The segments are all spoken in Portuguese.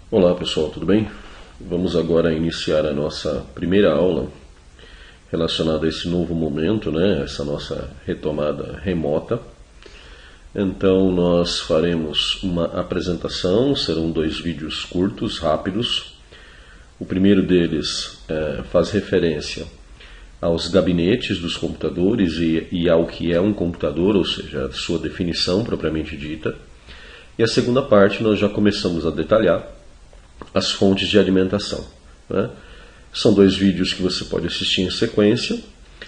Olá pessoal, tudo bem? Vamos agora iniciar a nossa primeira aula relacionada a esse novo momento, essa nossa retomada remota. Então nós faremos uma apresentação, serão 2 vídeos curtos, rápidos. O primeiro deles faz referência aos gabinetes dos computadores e ao que é um computador, ou seja, a sua definição propriamente dita. E a segunda parte nós já começamos a detalhar as fontes de alimentação. São 2 vídeos que você pode assistir em sequência,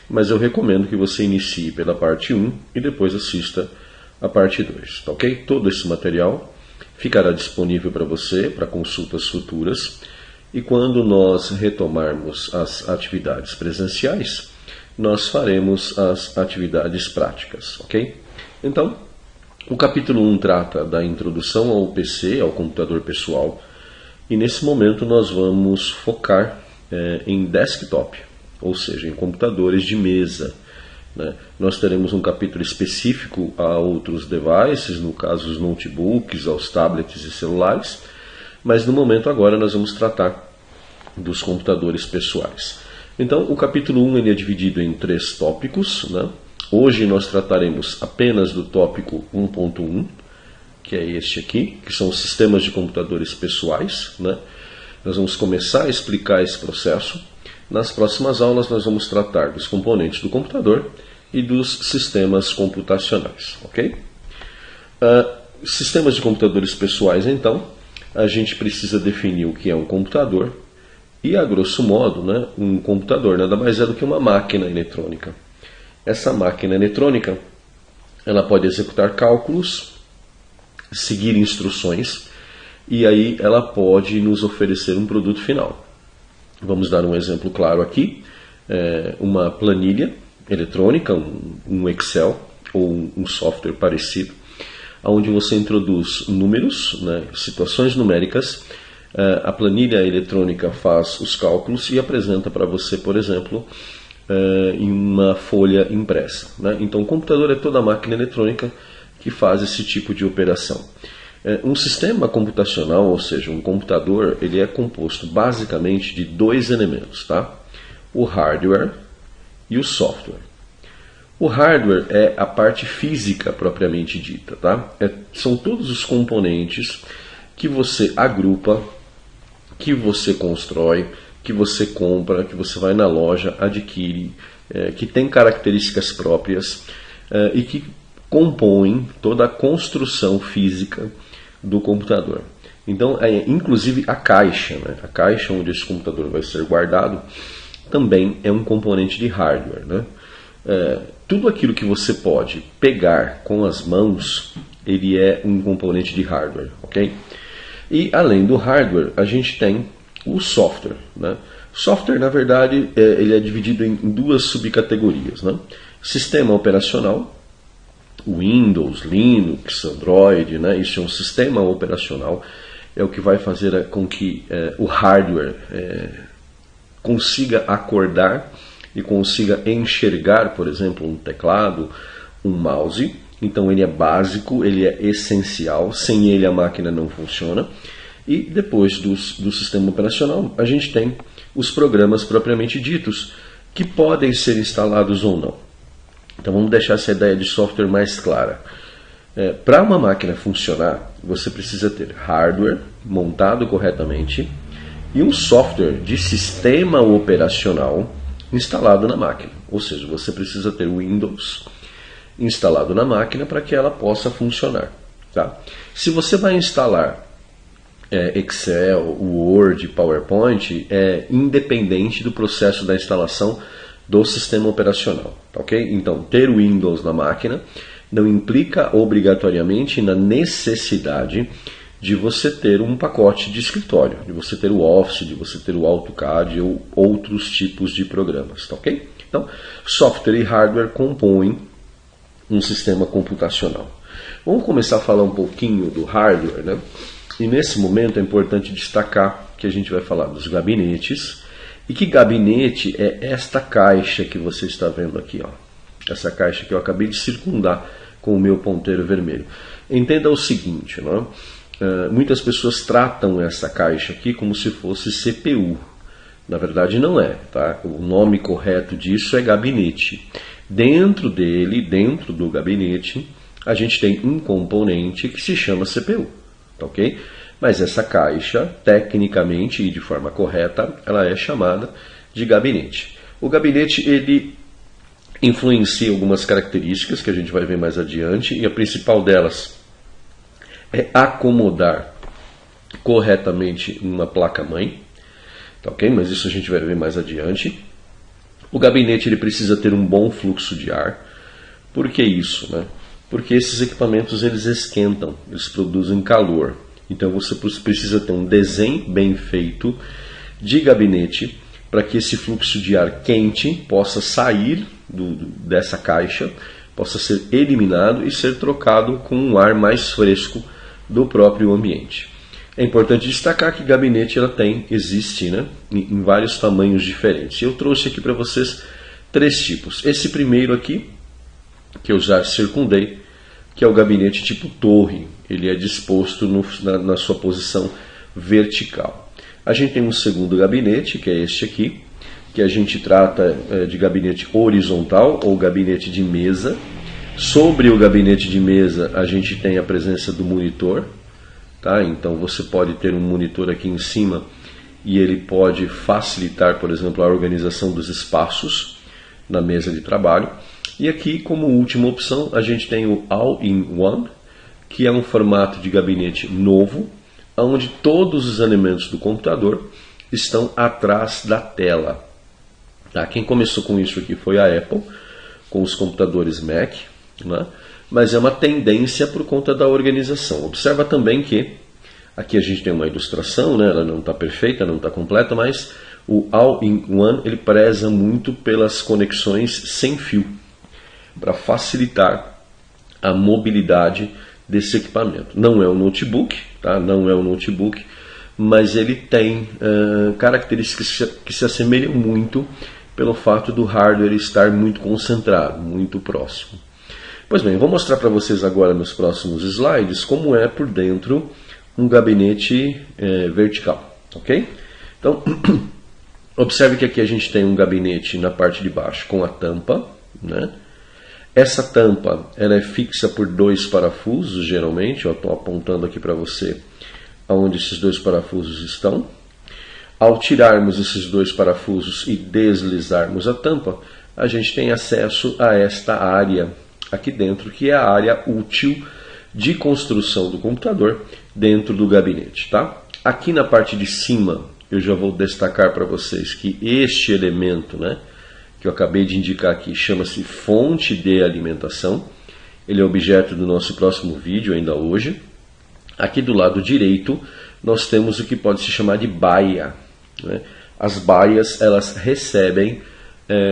mas eu recomendo que você inicie pela parte 1 e depois assista a parte 2, tá ok? Todo esse material ficará disponível para você, para consultas futuras, e quando nós retomarmos as atividades presenciais, nós faremos as atividades práticas, ok? Então, o capítulo 1 trata da introdução ao PC, ao computador pessoal, e nesse momento nós vamos focar em desktop, ou seja, em computadores de mesa. Nós teremos um capítulo específico a outros devices, no caso os notebooks, aos tablets e celulares, mas no momento agora nós vamos tratar dos computadores pessoais. Então o capítulo 1 ele é dividido em 3 tópicos. Hoje nós trataremos apenas do tópico 1.1, que é este aqui, que são os sistemas de computadores pessoais. Nós vamos começar a explicar esse processo. Nas próximas aulas nós vamos tratar dos componentes do computador e dos sistemas computacionais, ok? Sistemas de computadores pessoais, então, a gente precisa definir o que é um computador e, a grosso modo, um computador nada mais é do que uma máquina eletrônica. Essa máquina eletrônica ela pode executar cálculos, seguir instruções, e aí ela pode nos oferecer um produto final. Vamos dar um exemplo claro aqui, uma planilha eletrônica, um Excel ou um software parecido, onde você introduz números, situações numéricas, a planilha eletrônica faz os cálculos e apresenta para você, por exemplo, em uma folha impressa. Então o computador é toda a máquina eletrônica que faz esse tipo de operação. Um sistema computacional, ou seja, um computador, ele é composto basicamente de 2 elementos, o hardware e o software. O hardware é a parte física propriamente dita, são todos os componentes que você agrupa, que você constrói, que você compra, que você vai na loja, adquire, que tem características próprias e que compõem toda a construção física do computador. Então, inclusive a caixa, a caixa onde esse computador vai ser guardado, também é um componente de hardware. Tudo aquilo que você pode pegar com as mãos, ele é um componente de hardware, ok? E além do hardware, a gente tem o software. Software, na verdade, ele é dividido em 2 subcategorias. Sistema operacional, Windows, Linux, Android, isso é um sistema operacional, é o que vai fazer com que o hardware consiga acordar e consiga enxergar, por exemplo, um teclado, um mouse. Então ele é básico, ele é essencial, sem ele a máquina não funciona. E depois do sistema operacional, a gente tem os programas propriamente ditos, que podem ser instalados ou não. Então vamos deixar essa ideia de software mais clara. Para uma máquina funcionar, você precisa ter hardware montado corretamente e um software de sistema operacional instalado na máquina. Ou seja, você precisa ter o Windows instalado na máquina para que ela possa funcionar. Se você vai instalar Excel, Word, PowerPoint, é independente do processo da instalação do sistema operacional, ok? Então, ter o Windows na máquina não implica obrigatoriamente na necessidade de você ter um pacote de escritório, de você ter o Office, de você ter o AutoCAD ou outros tipos de programas, ok? Então, software e hardware compõem um sistema computacional. Vamos começar a falar um pouquinho do hardware, E nesse momento é importante destacar que a gente vai falar dos gabinetes. E que gabinete é esta caixa que você está vendo aqui, Essa caixa que eu acabei de circundar com o meu ponteiro vermelho. Entenda o seguinte, muitas pessoas tratam essa caixa aqui como se fosse CPU. Na verdade não é, tá? O nome correto disso é gabinete. Dentro dele, dentro do gabinete, a gente tem um componente que se chama CPU, tá ok? Mas essa caixa, tecnicamente e de forma correta, ela é chamada de gabinete. O gabinete, ele influencia algumas características que a gente vai ver mais adiante, e a principal delas é acomodar corretamente uma placa-mãe, tá ok? Mas isso a gente vai ver mais adiante. O gabinete ele precisa ter um bom fluxo de ar. Por que isso, né? Porque esses equipamentos eles esquentam, eles produzem calor. Então você precisa ter um desenho bem feito de gabinete para que esse fluxo de ar quente possa sair dessa caixa, possa ser eliminado e ser trocado com um ar mais fresco do próprio ambiente. É importante destacar que gabinete existe, né, em vários tamanhos diferentes. Eu trouxe aqui para vocês 3 tipos. Esse primeiro aqui, que eu já circundei, que é o gabinete tipo torre. Ele é disposto na sua posição vertical. A gente tem um segundo gabinete, que é este aqui, que a gente trata de gabinete horizontal ou gabinete de mesa. Sobre o gabinete de mesa, a gente tem a presença do monitor. Tá? Então você pode ter um monitor aqui em cima e ele pode facilitar, por exemplo, a organização dos espaços na mesa de trabalho. E aqui, como última opção, a gente tem o All-in-One, que é um formato de gabinete novo, onde todos os elementos do computador estão atrás da tela. Tá? Quem começou com isso aqui foi a Apple, com os computadores Mac, né? Mas é uma tendência por conta da organização. Observa também que aqui a gente tem uma ilustração, né? Ela não está perfeita, não está completa, mas o All-in-One ele preza muito pelas conexões sem fio, para facilitar a mobilidade desse equipamento. Não é um notebook, tá? Não é um notebook, mas ele tem características que se assemelham muito pelo fato do hardware estar muito concentrado, muito próximo. Pois bem, vou mostrar para vocês agora nos próximos slides como é por dentro um gabinete vertical, ok? Então, observe que aqui a gente tem um gabinete na parte de baixo com a tampa, né? Essa tampa ela é fixa por 2 parafusos, geralmente. Eu estou apontando aqui para você onde esses 2 parafusos estão. Ao tirarmos esses 2 parafusos e deslizarmos a tampa, a gente tem acesso a esta área aqui dentro, que é a área útil de construção do computador dentro do gabinete. Tá? Aqui na parte de cima, eu já vou destacar para vocês que este elemento, né, que eu acabei de indicar aqui, chama-se fonte de alimentação. Ele é objeto do nosso próximo vídeo, ainda hoje. Aqui do lado direito, nós temos o que pode se chamar de baia, né? As baias, elas recebem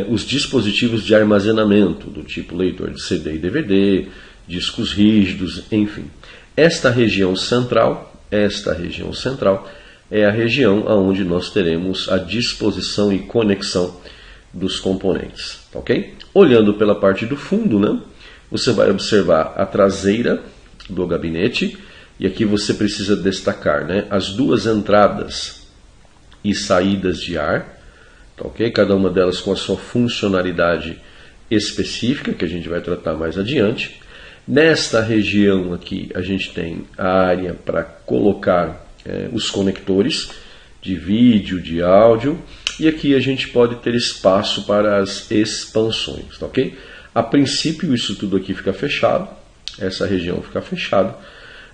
os dispositivos de armazenamento, do tipo leitor de CD e DVD, discos rígidos, enfim. Esta região central é a região onde nós teremos a disposição e conexão dos componentes, ok? Olhando pela parte do fundo, né, você vai observar a traseira do gabinete, e aqui você precisa destacar, né, as 2 entradas e saídas de ar, ok? Cada uma delas com a sua funcionalidade específica, que a gente vai tratar mais adiante. Nesta região aqui, a gente tem a área para colocar os conectores de vídeo, de áudio, e aqui a gente pode ter espaço para as expansões, ok? A princípio, isso tudo aqui fica fechado, essa região fica fechada,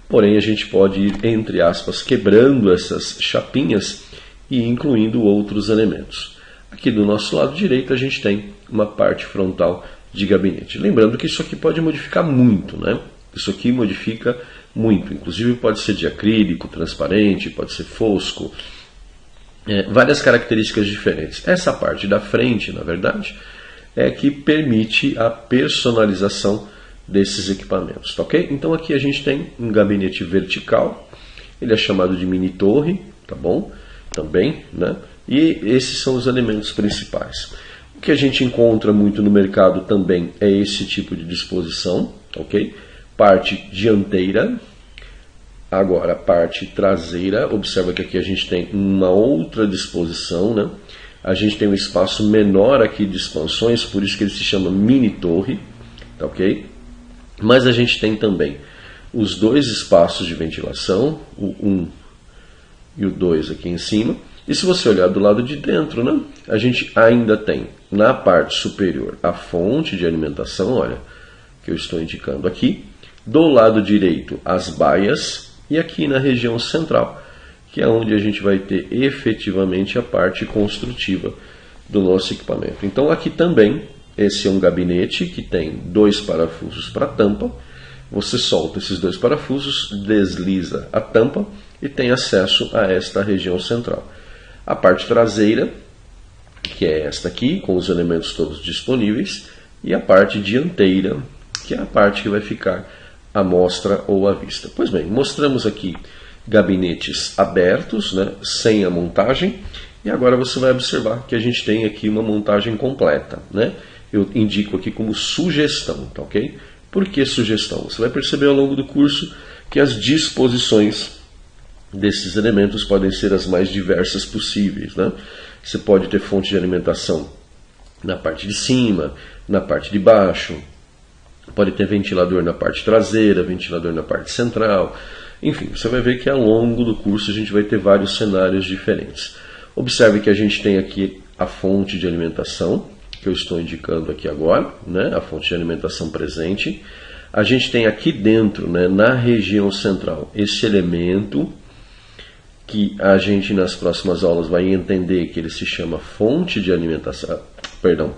porém a gente pode ir, entre aspas, quebrando essas chapinhas e incluindo outros elementos. Aqui do nosso lado direito a gente tem uma parte frontal de gabinete. Lembrando que isso aqui pode modificar muito, né? Isso aqui modifica muito, inclusive pode ser de acrílico, transparente, pode ser fosco, várias características diferentes. Essa parte da frente, na verdade, é que permite a personalização desses equipamentos, tá ok? Então aqui a gente tem um gabinete vertical, ele é chamado de mini torre, tá bom? Também, né? E esses são os elementos principais. O que a gente encontra muito no mercado também é esse tipo de disposição, ok? Parte dianteira, Agora, a parte traseira, observa que aqui a gente tem uma outra disposição, né? A gente tem um espaço menor aqui de expansões, por isso que ele se chama mini torre, tá ok? Mas a gente tem também os dois espaços de ventilação, o 1 e o 2 aqui em cima. E se você olhar do lado de dentro, né, a gente ainda tem na parte superior a fonte de alimentação, olha, que eu estou indicando aqui. Do lado direito as baias e aqui na região central, que é onde a gente vai ter efetivamente a parte construtiva do nosso equipamento. Então aqui também, esse é um gabinete que tem 2 parafusos para tampa. Você solta esses 2 parafusos, desliza a tampa e tem acesso a esta região central. A parte traseira, que é esta aqui, com os elementos todos disponíveis, e a parte dianteira, que é a parte que vai ficar à mostra ou à vista. Pois bem, mostramos aqui gabinetes abertos, né, sem a montagem, e agora você vai observar que a gente tem aqui uma montagem completa, né? Eu indico aqui como sugestão, tá ok? Por que sugestão? Você vai perceber ao longo do curso que as disposições desses elementos podem ser as mais diversas possíveis, né? Você pode ter fonte de alimentação na parte de cima, na parte de baixo, pode ter ventilador na parte traseira, ventilador na parte central. Enfim, você vai ver que ao longo do curso a gente vai ter vários cenários diferentes. Observe que a gente tem aqui a fonte de alimentação, que eu estou indicando aqui agora, né? A fonte de alimentação presente. A gente tem aqui dentro, né, na região central, esse elemento que a gente nas próximas aulas vai entender que ele se chama fonte de alimentação,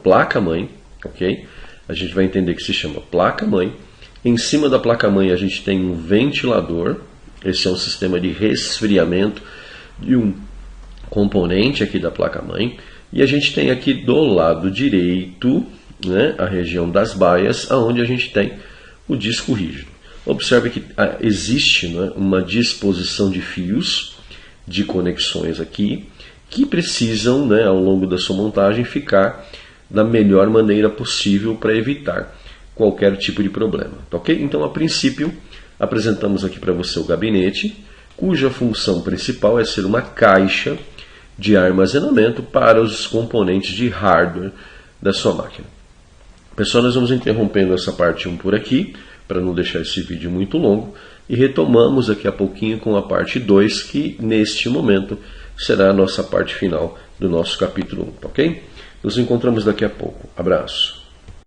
placa-mãe, ok? A gente vai entender que se chama placa-mãe. Em cima da placa-mãe a gente tem um ventilador, esse é um sistema de resfriamento de um componente aqui da placa-mãe. E a gente tem aqui do lado direito, né, a região das baias, onde a gente tem o disco rígido. Observe que existe, né, uma disposição de fios, de conexões aqui, que precisam, né, ao longo da sua montagem, ficar da melhor maneira possível para evitar qualquer tipo de problema. Tá ok? Então, a princípio, apresentamos aqui para você o gabinete, cuja função principal é ser uma caixa de armazenamento para os componentes de hardware da sua máquina. Pessoal, nós vamos interrompendo essa parte 1 por aqui, para não deixar esse vídeo muito longo, e retomamos daqui a pouquinho com a parte 2, que neste momento será a nossa parte final do nosso capítulo 1, ok? Nos encontramos daqui a pouco. Abraço!